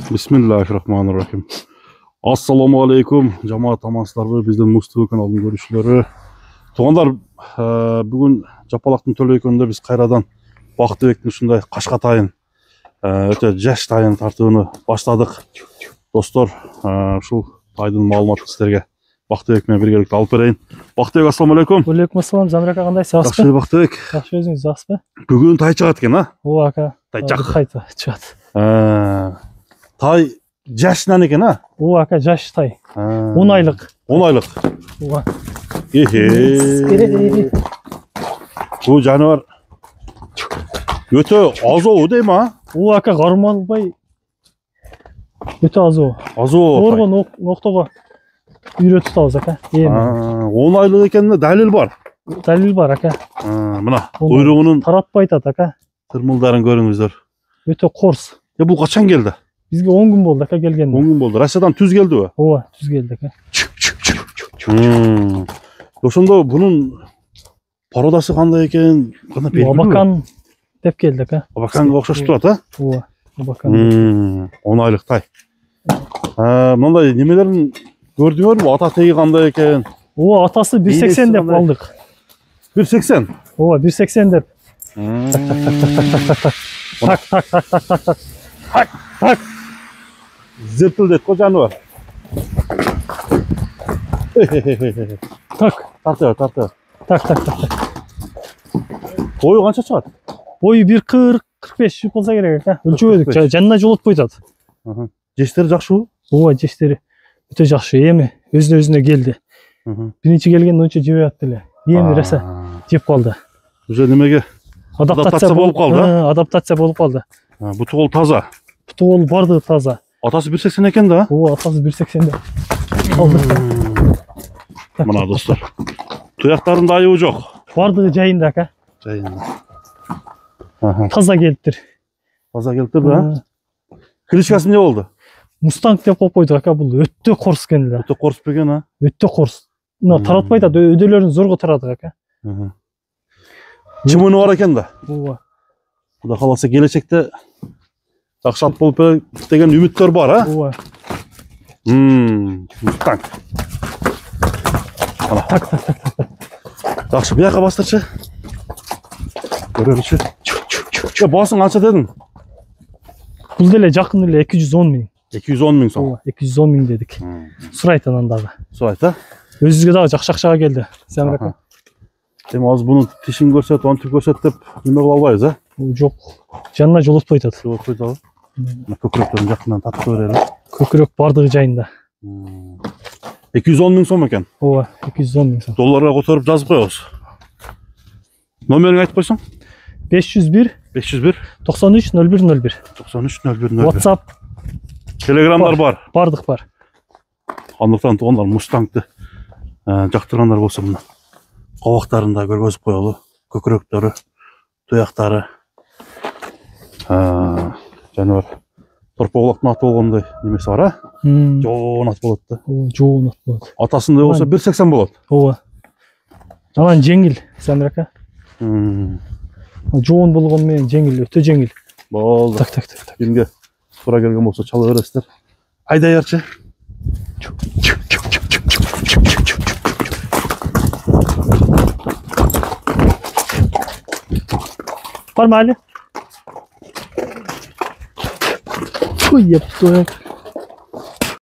Bismillahirrahmanirrahim. Assalamu alaikum. Жамаат амансыздарбы, биздин Муз-ТВ каналынын көрүүчүлөрү. Туугандар, бүгүн Жапалактын төлө экөнүндө биз кайрадан Бактыбектин ушундай кашка тайын, өтө жаш тайын тартууну баштадык. Достор, ушул тайдын маалыматын силерге Бактыбек менен биргеликте алып берейин. Бактыбек, ассаламу алейкум. Алейкум ассалам, Замир ака, кандай сагызбы? Жакшы, Бактыбек. Жакшы, өзүңүз жакшысызбы? Бүгүн тай чыгат экен, а? Ооба ака. Тай жак. Кайта чыгат. Тай жашынан экен, а? Ооба ака, жаш тай. 10 айлык. 10 айлык. Ооба. Бул жаныбар өтө азоо дейм, а? Ооба ака, кармалбай өтө азоо. Азоо. Оргон октого үйрөтүп атабыз ака. 10 айлык экенине далил бар. Далил бар ака. Мына куйругунун таратпай атат ака. Тырмылдарын көрүңүздөр. Өтө корс. Бул качан келди? Бизге 10 күн болду ака келгенде. 10 күн болду. Россиядан түз келдиби? Ооба, түз келди ака. Ошондо бунун породасы кандай экен? Кандай белгилүү? Абакан деп келди ака. Абаканга окшош турат, а? Ооба, абакан. 10 айлык тай. Мындай немелерин көрдүңөрбү? Ата теги кандай экен? Ооба, атасы 180 деп алдык. 180? Ооба, 180 деп. Так. Зерпилдет го жаныбар. Так. Тарта. Так. Бою канча чыгат? Бою 1.40-45 болса керек ака. Өлчөбөдүк, жанына жолотпой атат. Жештери жакшыбы? Ооба, жештери өтө жакшы. Эми өзүнө келди. Биринчи келгенде ончо жебей атты эле. Эми раса жеп калды. Уже немеге? Адаптация болуп калды. Адаптация болуп калды. Буту кол таза. Буту кол бардыгы таза. Атасы 180 экен да? Ооба, атасы 180 деп. Мына достор. Туяктарында айыбы жок. Бардыгы жайында ака. Жайында. Таза келиптир. Таза келиптир да? Кличкасы эмне болду? Мустанг деп коюп койдук ака, бул өтө корс экен эле. Өтө корс бекен, а? Өтө корс. Мына таратпай атат, өдөлөрүн зорго таратат ака. Чымыны бар экен да. Ооба. Кудай кааласа келечекте жакшы ат болуп берет деген үмүттөр бар, а? Ооба. Мустанг. Так. Жакшы, бияка бастырчы. Көрөлүчү. Басың канча дедиң? Бул деле жакын эле 210 миң. 210 миң сом. Ооба, 210 миң дедик. Сурайт анан дагы. Сурайт, а? Өзүбүзгө дагы жакшы акчага келди. Замир ака. Эми азыр мунун тишин көрсөт, онтип көрсөт деп неме кыла албайбыз, а? Жок. Жанына жолотпой атат. Жолотпой атабы? Көкүрөктөрүн жакындан тартып берели. Көкүрөк бардыгы жайында. 210 миң сом экен. Ооба, 210 миң сом. Долларга которуп жазып коебуз. Номериңди айтып койсоң? 501 93 01 93 WhatsApp, Телеграмдар бар. Бардык бар. Андыктан туугандар Мустангды жактыргандар болсо мына кабактарын да көргөзүп коелу. Көкүрөктөрү, туяктары. Жаныбар торпоголоктун аты болгондой немеси бар, а? Жоон ат болот да. Жоон ат болот. Атасындай болсо 180 болот. Ооба. Анан жеңил, Замир ака. Жоон болгон менен жеңил, өтө жеңил. Болду. Так. Кимге туура келген болсо чала бересиздер. Айдайарчы. Барма али? Ой, еп,